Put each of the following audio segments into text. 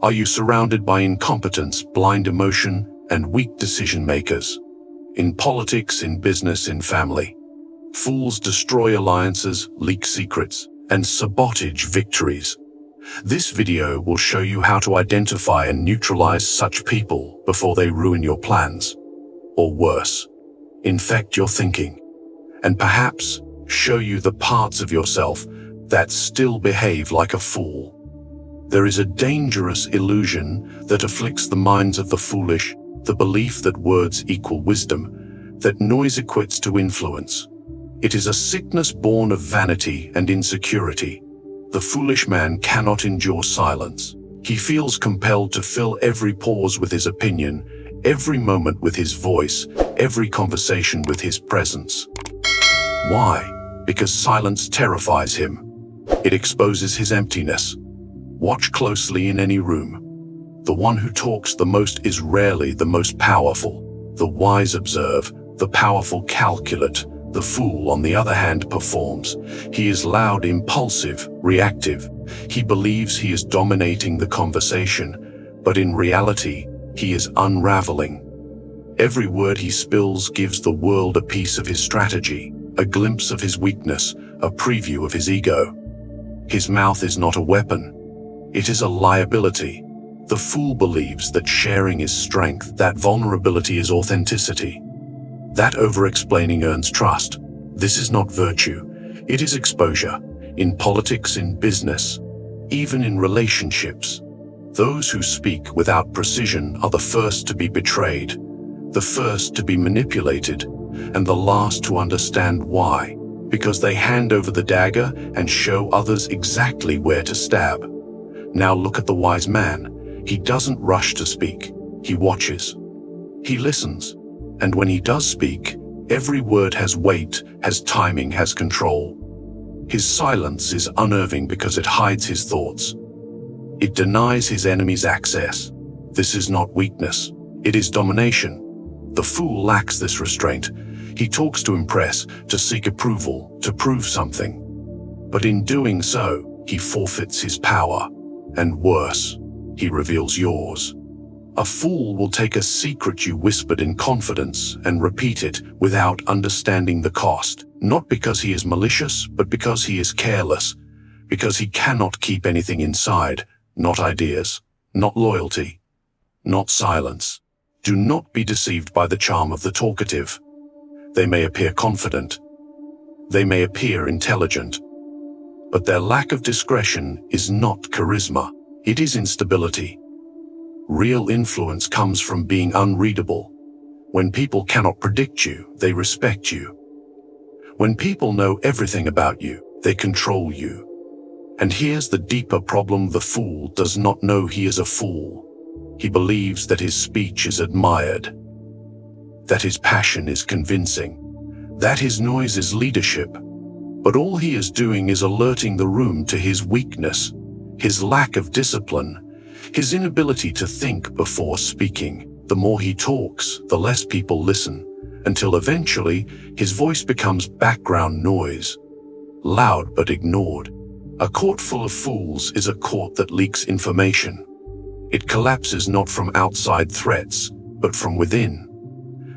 Are you surrounded by incompetence, blind emotion, and weak decision makers? In politics, in business, in family. Fools destroy alliances, leak secrets, and sabotage victories. This video will show you how to identify and neutralize such people before they ruin your plans, or worse, infect your thinking, and perhaps show you the parts of yourself that still behave like a fool. There is a dangerous illusion that afflicts the minds of the foolish, the belief that words equal wisdom, that noise equates to influence. It is a sickness born of vanity and insecurity. The foolish man cannot endure silence. He feels compelled to fill every pause with his opinion, every moment with his voice, every conversation with his presence. Why? Because silence terrifies him. It exposes his emptiness. Watch closely in any room. The one who talks the most is rarely the most powerful. The wise observe, the powerful calculate. The fool, on the other hand, performs. He is loud, impulsive, reactive. He believes he is dominating the conversation, but in reality, he is unraveling. Every word he spills gives the world a piece of his strategy, a glimpse of his weakness, a preview of his ego. His mouth is not a weapon. It is a liability. The fool believes that sharing is strength, that vulnerability is authenticity. That over-explaining earns trust. This is not virtue. It is exposure. In politics, in business, even in relationships. Those who speak without precision are the first to be betrayed, the first to be manipulated, and the last to understand why. Because they hand over the dagger and show others exactly where to stab. Now look at the wise man. He doesn't rush to speak. He watches. He listens. And when he does speak, every word has weight, has timing, has control. His silence is unnerving because it hides his thoughts. It denies his enemies access. This is not weakness. It is domination. The fool lacks this restraint. He talks to impress, to seek approval, to prove something. But in doing so, he forfeits his power. And worse, he reveals yours. A fool will take a secret you whispered in confidence and repeat it without understanding the cost, not because he is malicious, but because he is careless, because he cannot keep anything inside, not ideas, not loyalty, not silence. Do not be deceived by the charm of the talkative. They may appear confident. They may appear intelligent. But their lack of discretion is not charisma. It is instability. Real influence comes from being unreadable. When people cannot predict you, they respect you. When people know everything about you, they control you. And here's the deeper problem: the fool does not know he is a fool. He believes that his speech is admired, that his passion is convincing, that his noise is leadership. But all he is doing is alerting the room to his weakness, his lack of discipline, his inability to think before speaking. The more he talks, the less people listen, until eventually his voice becomes background noise, loud but ignored. A court full of fools is a court that leaks information. It collapses not from outside threats, but from within.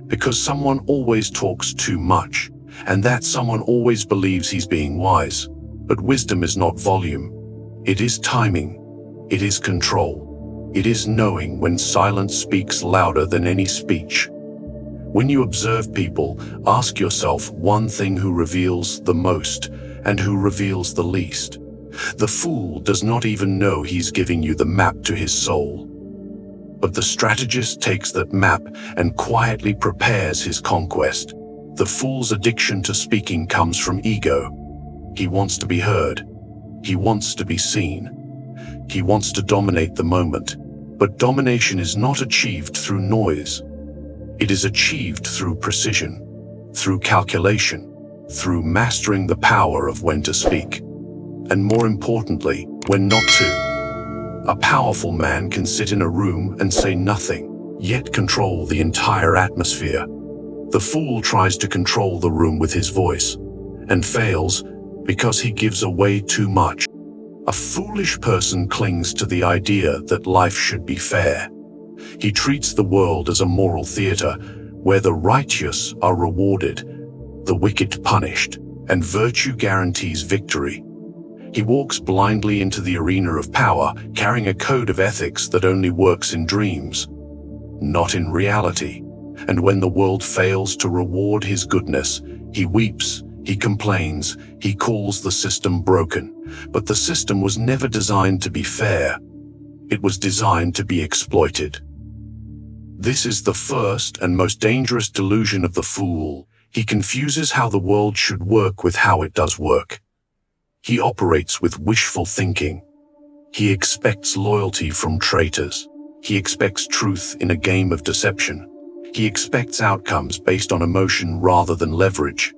Because someone always talks too much, and that someone always believes he's being wise. But wisdom is not volume. It is timing. It is control. It is knowing when silence speaks louder than any speech. When you observe people, ask yourself one thing: who reveals the most and who reveals the least? The fool does not even know he's giving you the map to his soul. But the strategist takes that map and quietly prepares his conquest. The fool's addiction to speaking comes from ego. He wants to be heard. He wants to be seen. He wants to dominate the moment. But domination is not achieved through noise. It is achieved through precision, through calculation, through mastering the power of when to speak, and more importantly, when not to. A powerful man can sit in a room and say nothing, yet control the entire atmosphere. The fool tries to control the room with his voice, and fails because he gives away too much. A foolish person clings to the idea that life should be fair. He treats the world as a moral theater where the righteous are rewarded, the wicked punished, and virtue guarantees victory. He walks blindly into the arena of power, carrying a code of ethics that only works in dreams, not in reality. And when the world fails to reward his goodness, he weeps, he complains, he calls the system broken. But the system was never designed to be fair. It was designed to be exploited. This is the first and most dangerous delusion of the fool. He confuses how the world should work with how it does work. He operates with wishful thinking. He expects loyalty from traitors. He expects truth in a game of deception. He expects outcomes based on emotion rather than leverage.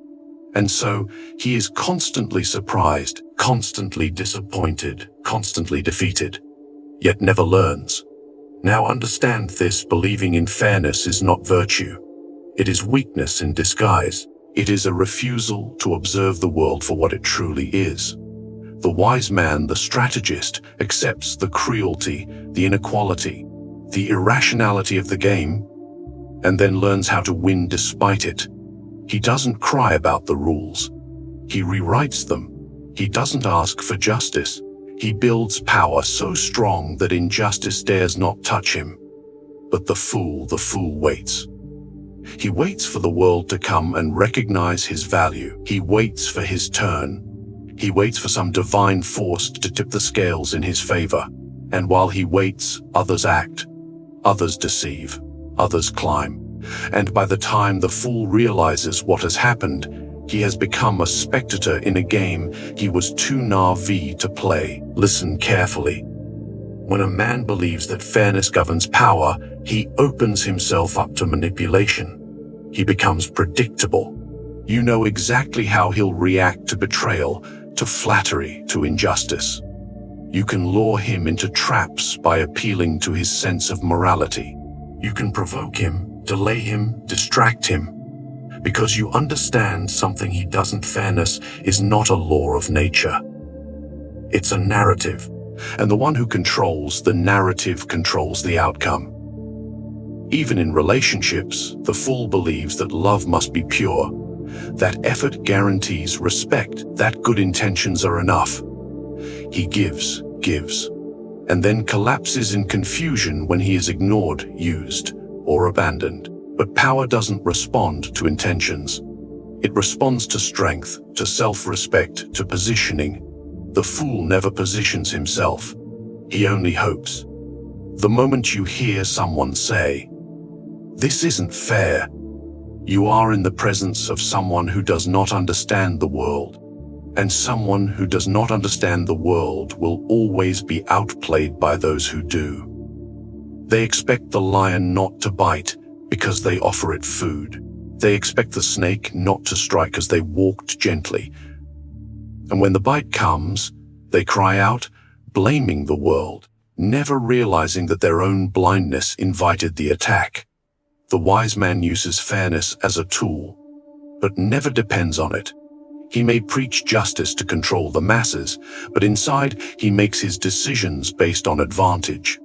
And so, he is constantly surprised, constantly disappointed, constantly defeated, yet never learns. Now understand this: believing in fairness is not virtue. It is weakness in disguise. It is a refusal to observe the world for what it truly is. The wise man, the strategist, accepts the cruelty, the inequality, the irrationality of the game, and then learns how to win despite it. He doesn't cry about the rules. He rewrites them. He doesn't ask for justice. He builds power so strong that injustice dares not touch him. But the fool waits. He waits for the world to come and recognize his value. He waits for his turn. He waits for some divine force to tip the scales in his favor. And while he waits, others act. Others deceive. Others climb. And by the time the fool realizes what has happened, he has become a spectator in a game he was too naive to play. Listen carefully. When a man believes that fairness governs power, he opens himself up to manipulation. He becomes predictable. You know exactly how he'll react to betrayal, to flattery, to injustice. You can lure him into traps by appealing to his sense of morality. You can provoke him, delay him, distract him, because you understand something he doesn't. Fairness is not a law of nature. It's a narrative, and the one who controls the narrative controls the outcome. Even in relationships, the fool believes that love must be pure, that effort guarantees respect, that good intentions are enough. He gives, and then collapses in confusion when he is ignored, used, or abandoned. But power doesn't respond to intentions. It responds to strength, to self-respect, to positioning. The fool never positions himself. He only hopes. The moment you hear someone say, "This isn't fair," you are in the presence of someone who does not understand the world. And someone who does not understand the world will always be outplayed by those who do. They expect the lion not to bite because they offer it food. They expect the snake not to strike as they walked gently. And when the bite comes, they cry out, blaming the world, never realizing that their own blindness invited the attack. The wise man uses fairness as a tool, but never depends on it. He may preach justice to control the masses, but inside he makes his decisions based on advantage.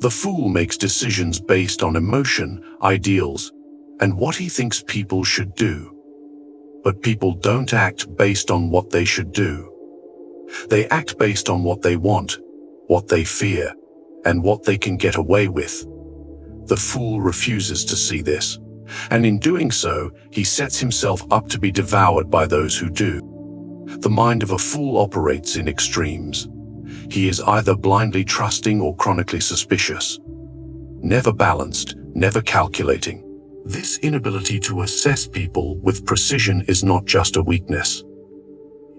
The fool makes decisions based on emotion, ideals, and what he thinks people should do. But people don't act based on what they should do. They act based on what they want, what they fear, and what they can get away with. The fool refuses to see this, and in doing so, he sets himself up to be devoured by those who do. The mind of a fool operates in extremes. He is either blindly trusting or chronically suspicious. Never balanced, never calculating. This inability to assess people with precision is not just a weakness.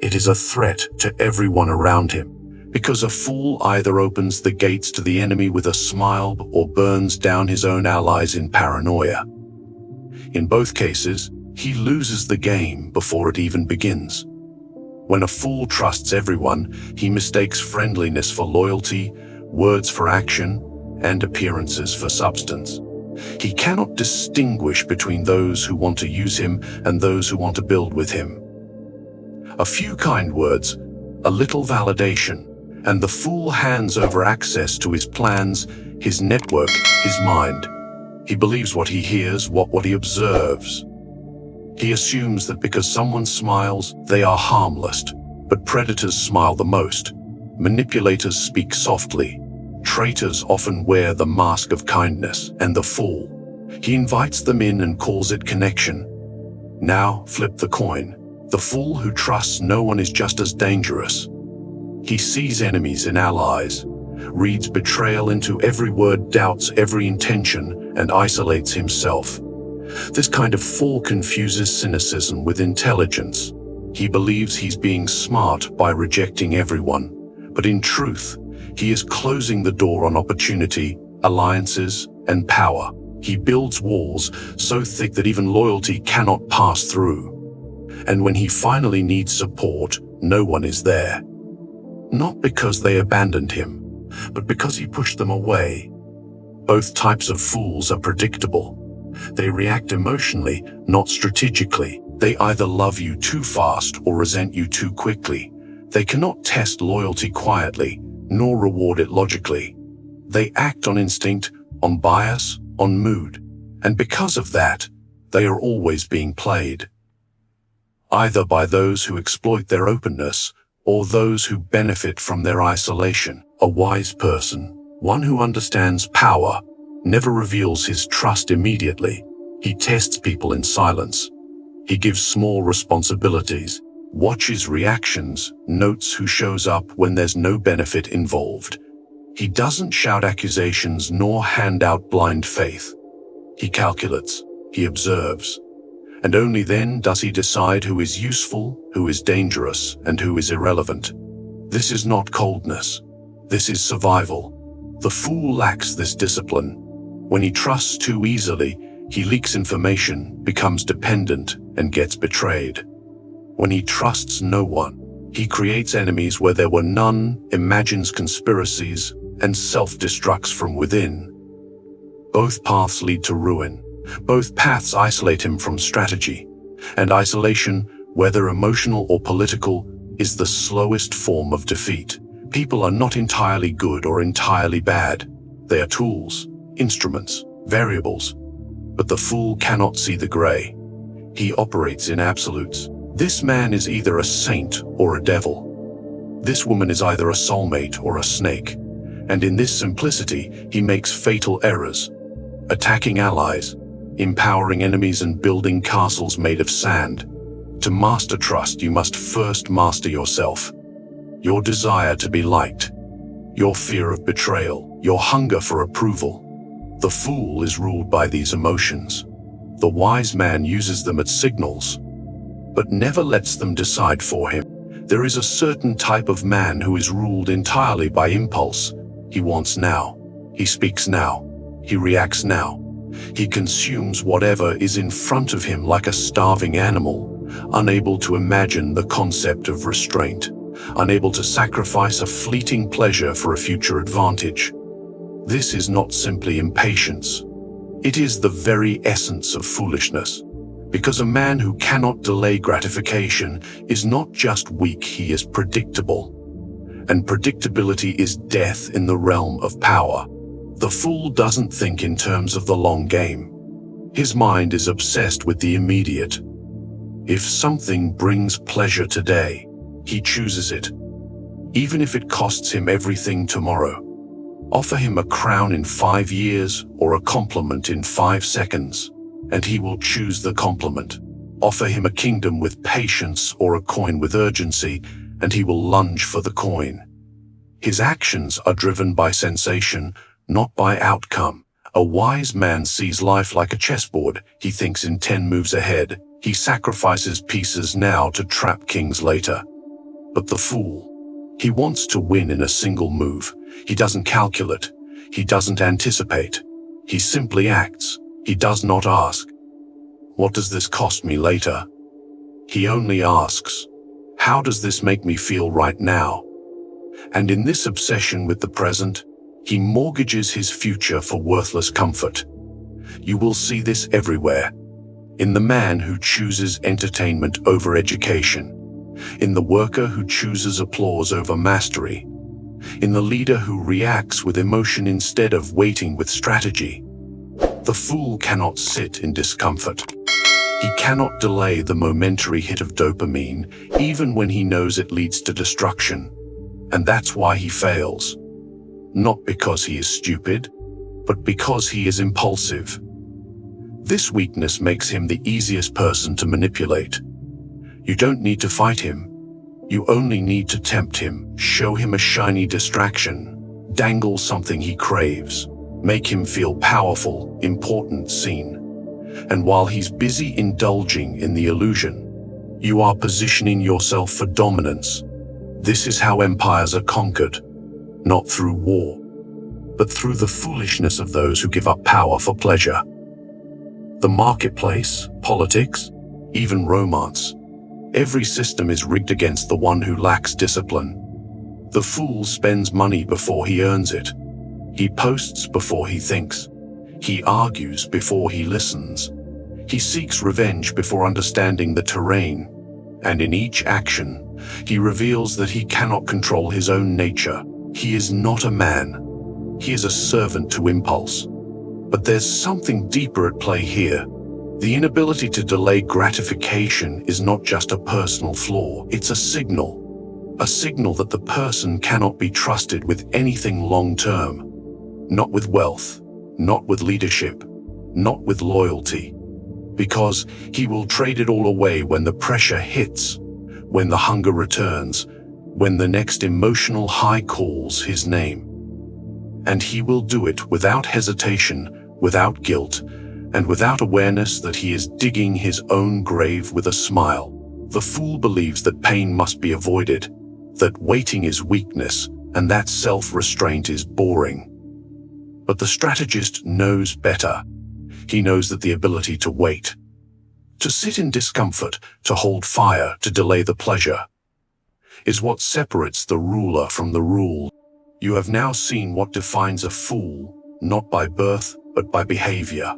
It is a threat to everyone around him, because a fool either opens the gates to the enemy with a smile or burns down his own allies in paranoia. In both cases, he loses the game before it even begins. When a fool trusts everyone, he mistakes friendliness for loyalty, words for action, and appearances for substance. He cannot distinguish between those who want to use him and those who want to build with him. A few kind words, a little validation, and the fool hands over access to his plans, his network, his mind. He believes what he hears, what he observes. He assumes that because someone smiles, they are harmless. But predators smile the most. Manipulators speak softly. Traitors often wear the mask of kindness. And the fool, he invites them in and calls it connection. Now, flip the coin. The fool who trusts no one is just as dangerous. He sees enemies in allies, reads betrayal into every word, doubts every intention, and isolates himself. This kind of fool confuses cynicism with intelligence. He believes he's being smart by rejecting everyone, but in truth, he is closing the door on opportunity, alliances, and power. He builds walls so thick that even loyalty cannot pass through. And when he finally needs support, no one is there. Not because they abandoned him, but because he pushed them away. Both types of fools are predictable. They react emotionally, not strategically. They either love you too fast or resent you too quickly. They cannot test loyalty quietly, nor reward it logically. They act on instinct, on bias, on mood. And because of that, they are always being played. Either by those who exploit their openness, or those who benefit from their isolation. A wise person, one who understands power, never reveals his trust immediately. He tests people in silence. He gives small responsibilities, watches reactions, notes who shows up when there's no benefit involved. He doesn't shout accusations nor hand out blind faith. He calculates, he observes, and only then does he decide who is useful, who is dangerous, and who is irrelevant. This is not coldness. This is survival. The fool lacks this discipline. When he trusts too easily, he leaks information, becomes dependent, and gets betrayed. When he trusts no one, he creates enemies where there were none, imagines conspiracies, and self-destructs from within. Both paths lead to ruin. Both paths isolate him from strategy. And isolation, whether emotional or political, is the slowest form of defeat. People are not entirely good or entirely bad. They are tools, instruments, variables. But the fool cannot see the gray. He operates in absolutes. This man is either a saint or a devil. This woman is either a soulmate or a snake. And in this simplicity, he makes fatal errors, attacking allies, empowering enemies, and building castles made of sand. To master trust, you must first master yourself. Your desire to be liked, your fear of betrayal, your hunger for approval. The fool is ruled by these emotions. The wise man uses them as signals, but never lets them decide for him. There is a certain type of man who is ruled entirely by impulse. He wants now. He speaks now. He reacts now. He consumes whatever is in front of him like a starving animal, unable to imagine the concept of restraint, unable to sacrifice a fleeting pleasure for a future advantage. This is not simply impatience. It is the very essence of foolishness. Because a man who cannot delay gratification is not just weak, he is predictable. And predictability is death in the realm of power. The fool doesn't think in terms of the long game. His mind is obsessed with the immediate. If something brings pleasure today, he chooses it, even if it costs him everything tomorrow. Offer him a crown in 5 years or a compliment in 5 seconds, and he will choose the compliment. Offer him a kingdom with patience or a coin with urgency, and he will lunge for the coin. His actions are driven by sensation, not by outcome. A wise man sees life like a chessboard. He thinks in 10 moves ahead. He sacrifices pieces now to trap kings later. But the fool, he wants to win in a single move. He doesn't calculate. He doesn't anticipate. He simply acts. He does not ask, "What does this cost me later?" He only asks, "How does this make me feel right now?" And in this obsession with the present, he mortgages his future for worthless comfort. You will see this everywhere. In the man who chooses entertainment over education. In the worker who chooses applause over mastery. in the leader who reacts with emotion instead of waiting with strategy. The fool cannot sit in discomfort. He cannot delay the momentary hit of dopamine, even when he knows it leads to destruction. And that's why he fails. Not because he is stupid, but because he is impulsive. This weakness makes him the easiest person to manipulate. You don't need to fight him. You only need to tempt him, show him a shiny distraction, dangle something he craves, make him feel powerful, important, seen. And while he's busy indulging in the illusion, you are positioning yourself for dominance. This is how empires are conquered, not through war, but through the foolishness of those who give up power for pleasure. The marketplace, politics, even romance. Every system is rigged against the one who lacks discipline. The fool spends money before he earns it. He posts before he thinks. He argues before he listens. He seeks revenge before understanding the terrain. And in each action, he reveals that he cannot control his own nature. He is not a man. He is a servant to impulse. But there's something deeper at play here. The inability to delay gratification is not just a personal flaw, it's a signal. A signal that the person cannot be trusted with anything long-term. Not with wealth, not with leadership, not with loyalty. Because he will trade it all away when the pressure hits, when the hunger returns, when the next emotional high calls his name. And he will do it without hesitation, without guilt, and without awareness that he is digging his own grave with a smile. The fool believes that pain must be avoided, that waiting is weakness, and that self-restraint is boring. But the strategist knows better. He knows that the ability to wait, to sit in discomfort, to hold fire, to delay the pleasure, is what separates the ruler from the ruled. You have now seen what defines a fool, not by birth, but by behavior.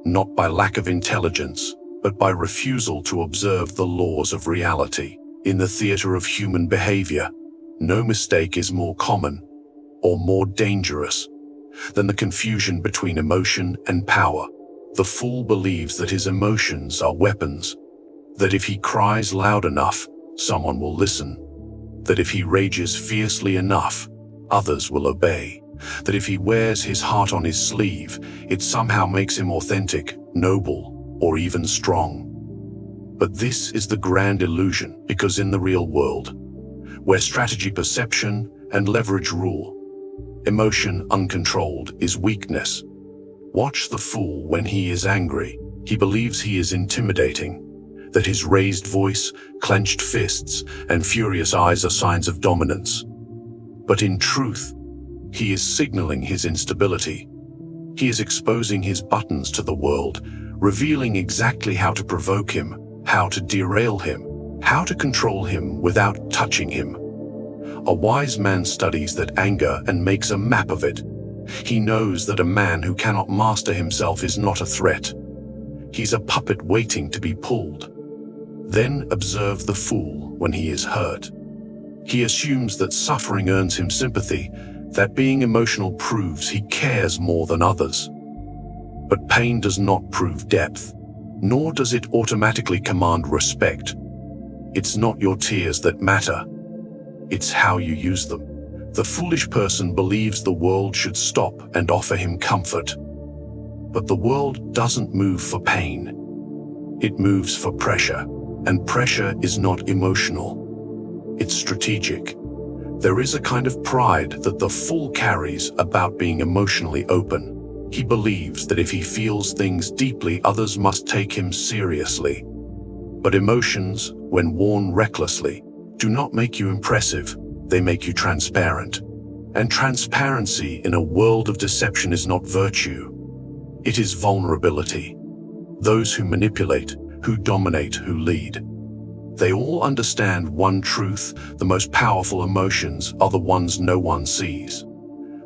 Not by lack of intelligence, but by refusal to observe the laws of reality. In the theater of human behavior, no mistake is more common or more dangerous than the confusion between emotion and power. The fool believes that his emotions are weapons, that if he cries loud enough, someone will listen, that if he rages fiercely enough, others will obey, that if he wears his heart on his sleeve, it somehow makes him authentic, noble, or even strong. But this is the grand illusion, because in the real world, where strategy, perception, and leverage rule, emotion uncontrolled is weakness. Watch the fool when he is angry. He believes he is intimidating, that his raised voice, clenched fists, and furious eyes are signs of dominance. But in truth, he is signaling his instability. He is exposing his buttons to the world, revealing exactly how to provoke him, how to derail him, how to control him without touching him. A wise man studies that anger and makes a map of it. He knows that a man who cannot master himself is not a threat. He's a puppet waiting to be pulled. Then observe the fool when he is hurt. He assumes that suffering earns him sympathy, that being emotional proves he cares more than others. But pain does not prove depth, nor does it automatically command respect. It's not your tears that matter. It's how you use them. The foolish person believes the world should stop and offer him comfort. But the world doesn't move for pain. It moves for pressure, and pressure is not emotional. It's strategic. There is a kind of pride that the fool carries about being emotionally open. He believes that if he feels things deeply, others must take him seriously. But emotions, when worn recklessly, do not make you impressive, they make you transparent. And transparency in a world of deception is not virtue. It is vulnerability. Those who manipulate, who dominate, who lead, they all understand one truth: the most powerful emotions are the ones no one sees.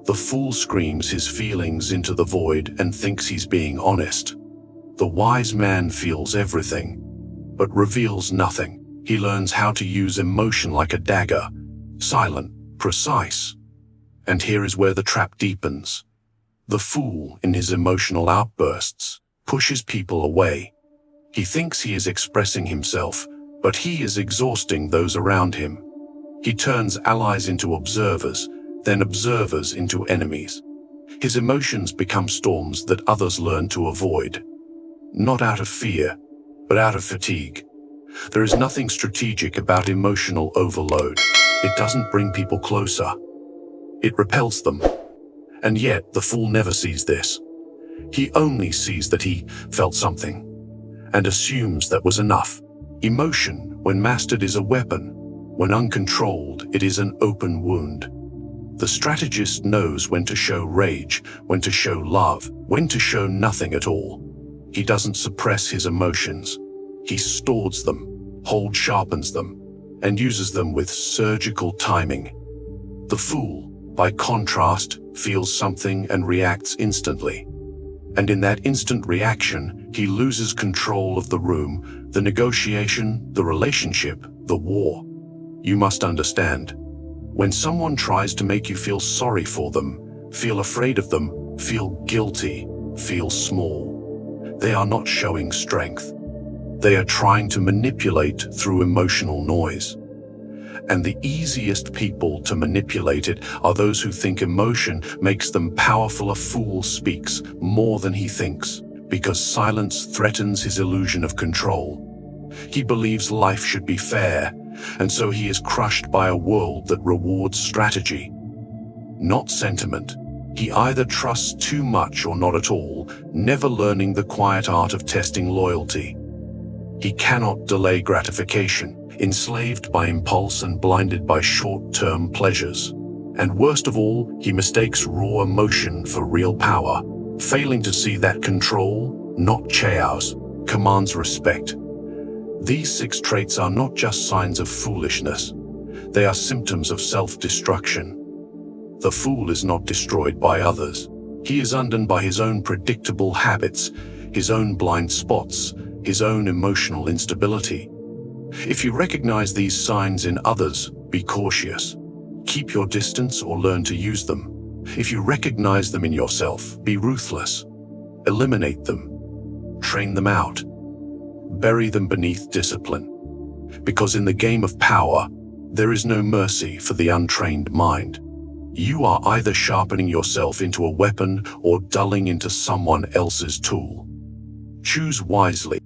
The fool screams his feelings into the void and thinks he's being honest. The wise man feels everything, but reveals nothing. He learns how to use emotion like a dagger, silent, precise, And here is where the trap deepens. The fool, in his emotional outbursts, pushes people away. He thinks he is expressing himself, but he is exhausting those around him. He turns allies into observers, then observers into enemies. His emotions become storms that others learn to avoid. Not out of fear, but out of fatigue. There is nothing strategic about emotional overload. It doesn't bring people closer. It repels them. And yet, the fool never sees this. He only sees that he felt something, and assumes that was enough. Emotion, when mastered, is a weapon. When uncontrolled, it is an open wound. The strategist knows when to show rage, when to show love, when to show nothing at all. He doesn't suppress his emotions. He stores them, sharpens them, and uses them with surgical timing. The fool, by contrast, feels something and reacts instantly. And in that instant reaction, he loses control of the room, the negotiation, the relationship, the war. You must understand. When someone tries to make you feel sorry for them, feel afraid of them, feel guilty, feel small, they are not showing strength. They are trying to manipulate through emotional noise. And the easiest people to manipulate it are those who think emotion makes them powerful. A fool speaks more than he thinks, because silence threatens his illusion of control. He believes life should be fair, and so he is crushed by a world that rewards strategy, not sentiment. He either trusts too much or not at all, never learning the quiet art of testing loyalty. He cannot delay gratification, enslaved by impulse and blinded by short-term pleasures. And worst of all, he mistakes raw emotion for real power, failing to see that control, not chaos, commands respect. These 6 traits are not just signs of foolishness. They are symptoms of self-destruction. The fool is not destroyed by others. He is undone by his own predictable habits, his own blind spots, his own emotional instability. If you recognize these signs in others, be cautious. Keep your distance or learn to use them. If you recognize them in yourself, be ruthless. Eliminate them. Train them out. Bury them beneath discipline. Because in the game of power, there is no mercy for the untrained mind. You are either sharpening yourself into a weapon or dulling into someone else's tool. Choose wisely.